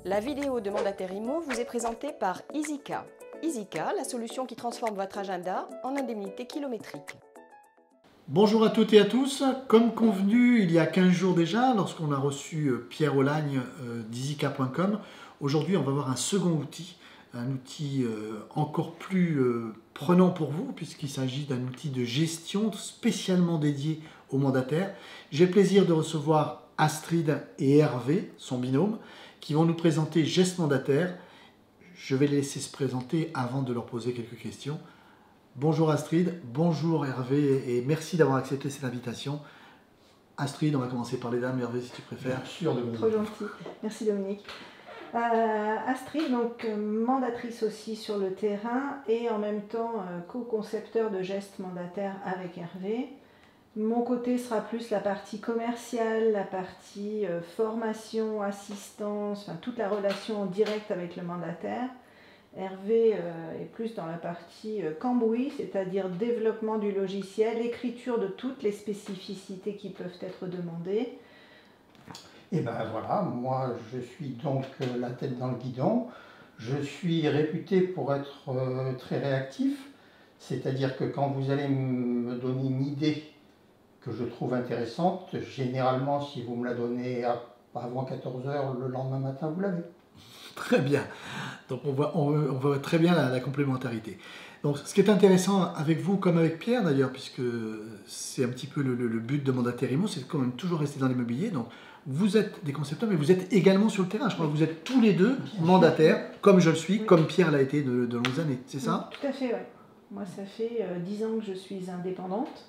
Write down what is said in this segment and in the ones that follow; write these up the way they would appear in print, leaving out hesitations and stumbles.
La vidéo de Mandataire IMO vous est présentée par Easyka. Easyka, la solution qui transforme votre agenda en indemnité kilométrique. Bonjour à toutes et à tous. Comme convenu il y a 15 jours déjà, lorsqu'on a reçu Pierre Olagne d'easyka.com, aujourd'hui on va voir un second outil, un outil encore plus prenant pour vous, puisqu'il s'agit d'un outil de gestion spécialement dédié aux mandataires. J'ai le plaisir de recevoir Astrid et Hervé, son binôme, qui vont nous présenter Geste Mandataire. Je vais les laisser se présenter avant de leur poser quelques questions. Bonjour Astrid, bonjour Hervé et merci d'avoir accepté cette invitation. Astrid, on va commencer par les dames, Hervé si tu préfères. Bien sûr, Dominique. Trop gentil, merci Dominique. Astrid, donc mandatrice aussi sur le terrain et en même temps co-concepteur de Geste Mandataire avec Hervé. Mon côté sera plus la partie commerciale, la partie formation, assistance, enfin toute la relation en direct avec le mandataire. Hervé est plus dans la partie cambouis, c'est-à-dire développement du logiciel, écriture de toutes les spécificités qui peuvent être demandées. Et ben voilà, moi je suis donc la tête dans le guidon. Je suis réputé pour être très réactif, c'est-à-dire que quand vous allez me donner une idée que je trouve intéressante, généralement si vous me la donnez avant 14 h, le lendemain matin vous l'avez. Très bien, donc on voit très bien la complémentarité. Donc ce qui est intéressant avec vous, comme avec Pierre d'ailleurs, puisque c'est un petit peu le but de Mandataire IMO, c'est quand même toujours rester dans l'immobilier. Donc vous êtes des concepteurs, mais vous êtes également sur le terrain. Je crois que vous êtes tous les deux mandataires, comme je le suis, comme Pierre l'a été de longues années, c'est ça? Tout à fait, oui. Moi ça fait 10 ans que je suis indépendante.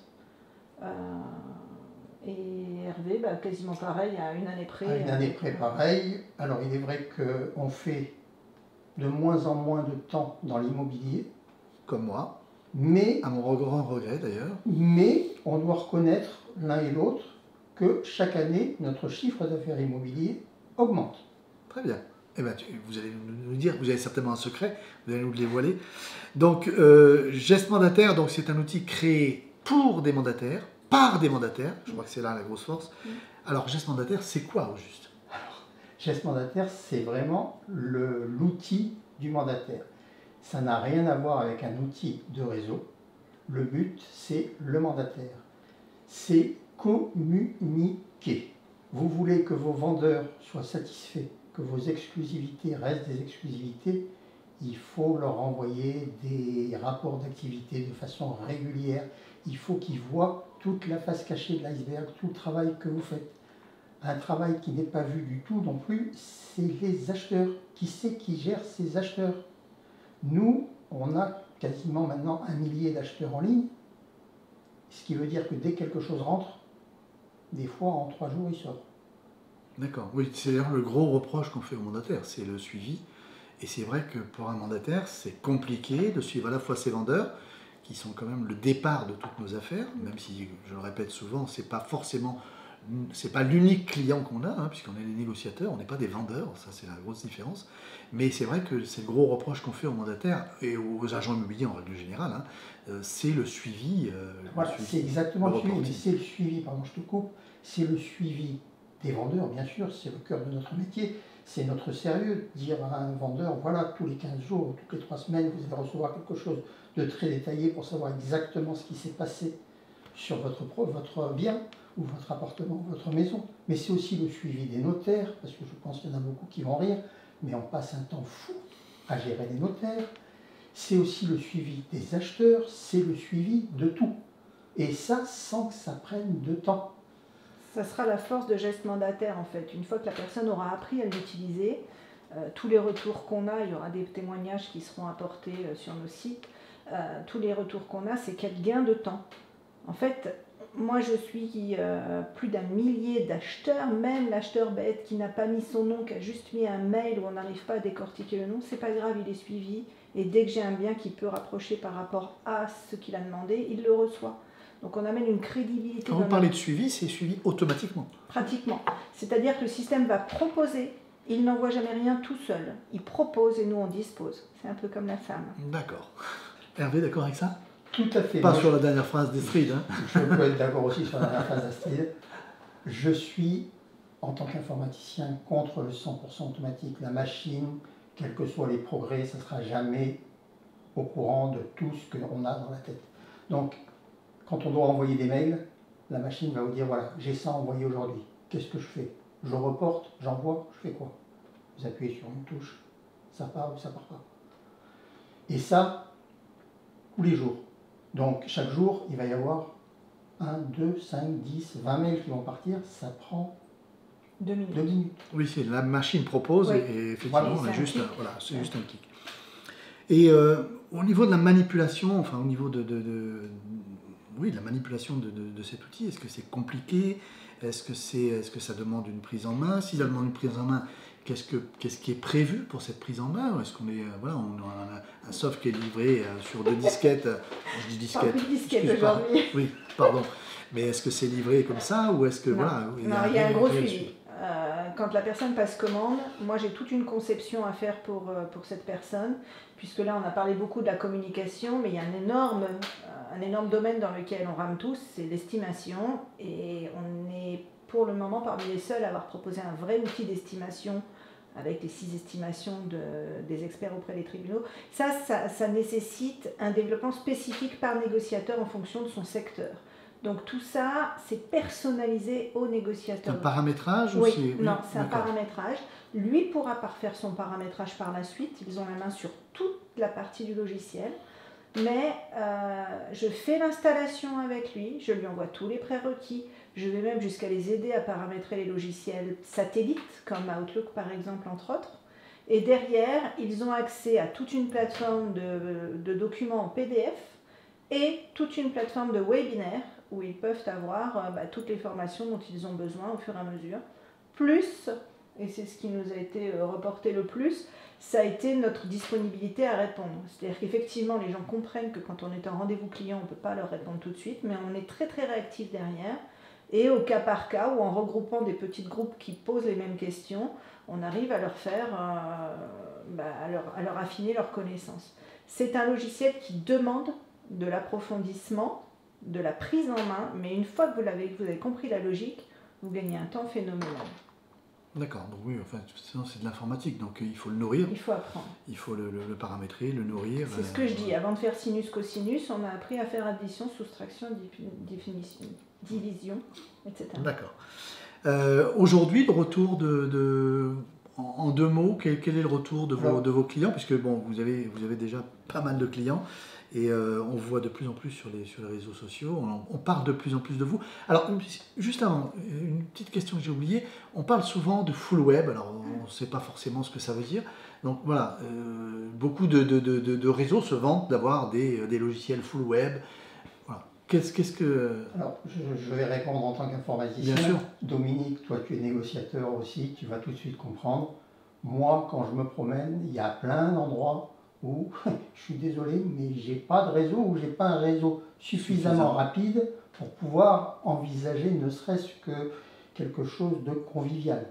Et Hervé, quasiment pareil, à une année près. À une année près, pareil. Alors il est vrai qu'on fait de moins en moins de temps dans l'immobilier. Comme moi, Mais, à mon grand regret d'ailleurs. mais on doit reconnaître l'un et l'autre que chaque année, notre chiffre d'affaires immobilier augmente. Très bien. Eh ben, vous allez nous dire, vous avez certainement un secret, vous allez nous le dévoiler. Donc, Geste Mandataire, donc c'est un outil créé pour des mandataires, par des mandataires. Je crois que c'est là la grosse force. Alors, Geste Mandataire, c'est quoi au juste? Geste Mandataire, c'est vraiment l'outil du mandataire. Ça n'a rien à voir avec un outil de réseau. Le but, c'est le mandataire. C'est communiquer. Vous voulez que vos vendeurs soient satisfaits, que vos exclusivités restent des exclusivités, il faut leur envoyer des rapports d'activité de façon régulière. Il faut qu'ils voient toute la face cachée de l'iceberg, tout le travail que vous faites. Un travail qui n'est pas vu du tout non plus, c'est les acheteurs. Qui c'est qui gère ces acheteurs? Nous, on a quasiment maintenant 1 millier d'acheteurs en ligne, ce qui veut dire que dès que quelque chose rentre, des fois en 3 jours il sort. D'accord, oui, c'est d'ailleurs le gros reproche qu'on fait aux mandataires, c'est le suivi. Et c'est vrai que pour un mandataire, c'est compliqué de suivre à la fois ses vendeurs, qui sont quand même le départ de toutes nos affaires, même si, je le répète souvent, c'est pas forcément, c'est pas l'unique client qu'on a, hein, puisqu'on est des négociateurs, on n'est pas des vendeurs, ça c'est la grosse différence. Mais c'est vrai que c'est le gros reproche qu'on fait aux mandataires et aux agents immobiliers en règle générale, hein, c'est le suivi. Voilà, c'est exactement le suivi, mais c'est le suivi, pardon, je te coupe, c'est le suivi des vendeurs, bien sûr, c'est le cœur de notre métier, c'est notre sérieux, dire à un vendeur, voilà, tous les 15 jours, toutes les 3 semaines, vous allez recevoir quelque chose de très détaillé pour savoir exactement ce qui s'est passé sur votre bien, ou votre appartement, votre maison. Mais c'est aussi le suivi des notaires, parce que je pense qu'il y en a beaucoup qui vont rire, mais on passe un temps fou à gérer les notaires. C'est aussi le suivi des acheteurs, c'est le suivi de tout. Et ça, sans que ça prenne de temps. Ça sera la force de Geste Mandataire en fait. Une fois que la personne aura appris à l'utiliser, tous les retours qu'on a, il y aura des témoignages qui seront apportés sur nos sites, tous les retours qu'on a, c'est quel gain de temps. En fait, moi je suis plus d'1 millier d'acheteurs, même l'acheteur bête qui n'a pas mis son nom, qui a juste mis un mail où on n'arrive pas à décortiquer le nom, c'est pas grave, il est suivi. Et dès que j'ai un bien qui peut rapprocher par rapport à ce qu'il a demandé, il le reçoit. Donc on amène une crédibilité. Quand vous parlez de suivi, c'est suivi automatiquement. Pratiquement. C'est-à-dire que le système va proposer, il n'envoie jamais rien tout seul. Il propose et nous on dispose. C'est un peu comme la femme. D'accord. Hervé, d'accord avec ça? Tout à fait. Pas sur la dernière phrase d'Astrid. Hein. Je peux être d'accord aussi sur la dernière phrase d'Astrid. Je suis en tant qu'informaticien, contre le 100% automatique. La machine, quels que soient les progrès, ça ne sera jamais au courant de tout ce qu'on a dans la tête. Donc, quand on doit envoyer des mails, la machine va vous dire, voilà, j'ai ça envoyé aujourd'hui. Qu'est-ce que je fais? Je reporte, j'envoie, je fais quoi? Vous appuyez sur une touche, ça part ou ça part pas. Et ça, tous les jours. Donc, chaque jour, il va y avoir 1, 2, 5, 10, 20 mails qui vont partir, ça prend 2 minutes. 2 minutes. Oui, c'est la machine propose Oui. et effectivement, Voilà, on a c'est un juste, clic. voilà, c'est juste un clic. Et au niveau de la manipulation, enfin au niveau oui, de la manipulation de cet outil, est-ce que c'est compliqué? Est-ce que ça demande une prise en main? Si ça demande une prise en main, qu'est-ce qui est prévu pour cette prise en main? Est-ce qu'on est, voilà, on a un soft qui est livré sur 2 disquettes, je dis disquettes, Plus de disquettes excuse-moi. aujourd'hui. Oui, pardon. Mais est-ce que c'est livré comme ça ou est-ce que Non. voilà, Non, il y a un gros réel suivi. Quand la personne passe commande, moi j'ai toute une conception à faire pour cette personne, puisque là on a parlé beaucoup de la communication, mais il y a un énorme domaine dans lequel on rame tous, c'est l'estimation, et on est pour le moment parmi les seuls à avoir proposé un vrai outil d'estimation avec les 6 estimations des experts auprès des tribunaux. Ça nécessite un développement spécifique par négociateur en fonction de son secteur. Donc tout ça, c'est personnalisé au C'est négociateur. un paramétrage ou Oui, c'est... non, c'est un d'accord. paramétrage. Lui pourra parfaire son paramétrage par la suite. Ils ont la main sur toute la partie du logiciel. Mais je fais l'installation avec lui, je lui envoie tous les prérequis. Je vais même jusqu'à les aider à paramétrer les logiciels satellites, comme Outlook par exemple, entre autres. Et derrière, ils ont accès à toute une plateforme de documents en PDF et toute une plateforme de webinaire où ils peuvent avoir toutes les formations dont ils ont besoin au fur et à mesure. Plus, et c'est ce qui nous a été reporté le plus, ça a été notre disponibilité à répondre. C'est-à-dire qu'effectivement, les gens comprennent que quand on est en rendez-vous client, on ne peut pas leur répondre tout de suite, mais on est très très réactif derrière. Et au cas par cas, ou en regroupant des petits groupes qui posent les mêmes questions, on arrive à leur faire, à leur affiner leurs connaissances. C'est un logiciel qui demande de l'approfondissement, de la prise en main, mais une fois que vous avez compris la logique, vous gagnez un temps phénoménal. D'accord, donc oui, enfin, sinon c'est de l'informatique, donc il faut le nourrir, Il faut apprendre. il faut le paramétrer, le nourrir. C'est ce que je dis. Avant de faire sinus cosinus, on a appris à faire addition, soustraction, division, etc. D'accord. Aujourd'hui, le retour en 2 mots, quel est le retour de vos clients? Puisque bon, vous avez déjà pas mal de clients et on voit de plus en plus sur les réseaux sociaux, on parle de plus en plus de vous. Alors, juste avant, une petite question que j'ai oubliée, on parle souvent de full web, alors on ne sait pas forcément ce que ça veut dire. Donc voilà, beaucoup de réseaux se vantent d'avoir des logiciels full web. Voilà. Qu'est-ce que... Alors, je vais répondre en tant qu'informaticien. Bien sûr. Dominique, toi tu es négociateur aussi, tu vas tout de suite comprendre. Moi, quand je me promène, il y a plein d'endroits où, je suis désolé, mais j'ai pas de réseau ou j'ai pas un réseau suffisamment rapide pour pouvoir envisager ne serait-ce que quelque chose de convivial.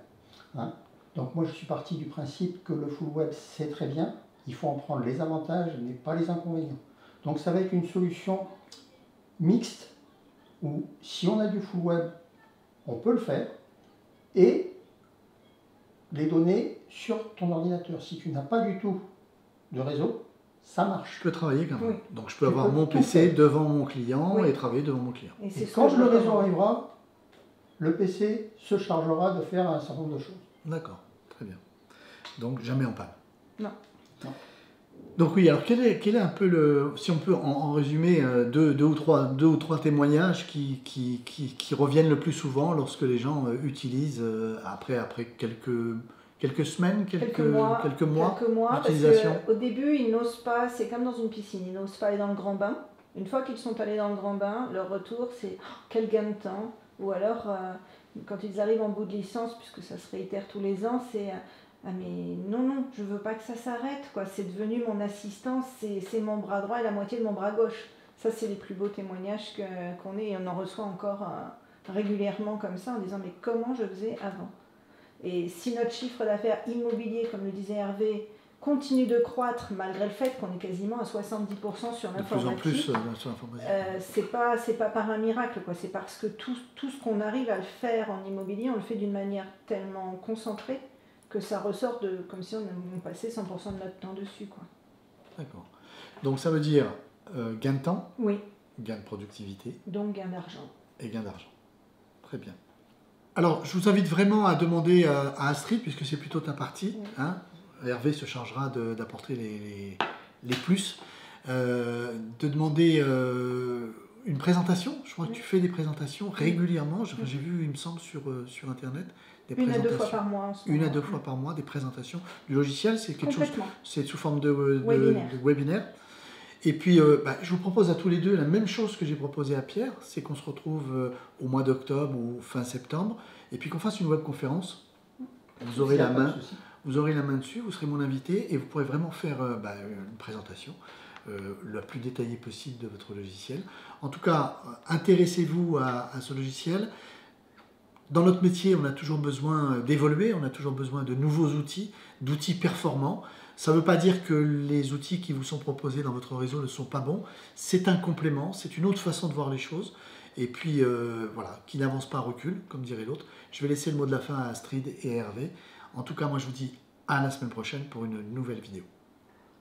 Hein. Donc moi, je suis parti du principe que le full web, c'est très bien. Il faut en prendre les avantages, mais pas les inconvénients. Donc ça va être une solution mixte où si on a du full web, on peut le faire et les données sur ton ordinateur. Si tu n'as pas du tout de réseau, ça marche. Je peux travailler quand même. Oui. Donc je peux Tu avoir peux mon tout PC faire. devant mon client Oui. et travailler devant mon client. Et c'est ce quand que le je réseau recommande. arrivera, le PC se chargera de faire un certain nombre de choses. D'accord, très bien. Donc jamais en panne. Non. Donc oui, alors quel est un peu le... Si on peut en résumer deux ou trois témoignages qui reviennent le plus souvent lorsque les gens utilisent après quelques semaines, quelques mois parce d'utilisation. qu'au début, ils n'osent pas, c'est comme dans une piscine, ils n'osent pas aller dans le grand bain. Une fois qu'ils sont allés dans le grand bain, leur retour, c'est oh, quel gain de temps. Ou alors, quand ils arrivent en bout de licence, puisque ça se réitère tous les ans, c'est ah mais non, je veux pas que ça s'arrête, quoi. C'est devenu mon assistance, c'est mon bras droit et la moitié de mon bras gauche. Ça, c'est les plus beaux témoignages qu'on ait, et on en reçoit encore régulièrement comme ça, en disant mais comment je faisais avant? Et si notre chiffre d'affaires immobilier, comme le disait Hervé, continue de croître malgré le fait qu'on est quasiment à 70% sur De l'informatique. plus en plus sur l'informatique. C'est pas par un miracle, quoi. C'est parce que tout ce qu'on arrive à le faire en immobilier, on le fait d'une manière tellement concentrée que ça ressort comme si on passait 100% de notre temps dessus, quoi. D'accord. Donc ça veut dire gain de temps, Oui, gain de productivité donc gain d'argent. et gain d'argent. Très bien. Alors, je vous invite vraiment à demander à Astrid, puisque c'est plutôt ta partie, Oui. hein, Hervé se chargera d'apporter les plus, de demander une présentation. Je crois que tu fais des présentations régulièrement. J'ai vu, il me semble, sur Internet, des Une à présentations. 2 fois par mois en ce Une à moment. 2 fois par mois, des présentations du logiciel. C'est quelque chose, Complètement. c'est sous forme de Webinaire. webinaire. Et puis, je vous propose à tous les deux la même chose que j'ai proposé à Pierre, c'est qu'on se retrouve au mois d'octobre ou fin septembre, et puis qu'on fasse une webconférence. Vous aurez Il y a la pas de main. souci. Vous aurez la main dessus, vous serez mon invité et vous pourrez vraiment faire une présentation la plus détaillée possible de votre logiciel. En tout cas, intéressez-vous à ce logiciel. Dans notre métier, on a toujours besoin d'évoluer, on a toujours besoin de nouveaux outils, d'outils performants. Ça ne veut pas dire que les outils qui vous sont proposés dans votre réseau ne sont pas bons. C'est un complément, c'est une autre façon de voir les choses. Et puis, voilà, qui n'avance pas recule, comme dirait l'autre. Je vais laisser le mot de la fin à Astrid et à Hervé. En tout cas, moi, je vous dis à la semaine prochaine pour une nouvelle vidéo.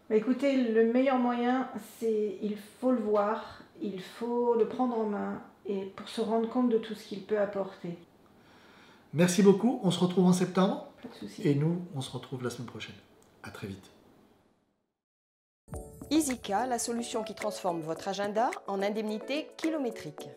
Bah, écoutez, le meilleur moyen, c'est il faut le voir, il faut le prendre en main et pour se rendre compte de tout ce qu'il peut apporter. Merci beaucoup. On se retrouve en septembre. Pas de souci. Et nous, on se retrouve la semaine prochaine. À très vite. EasyCa, la solution qui transforme votre agenda en indemnité kilométrique.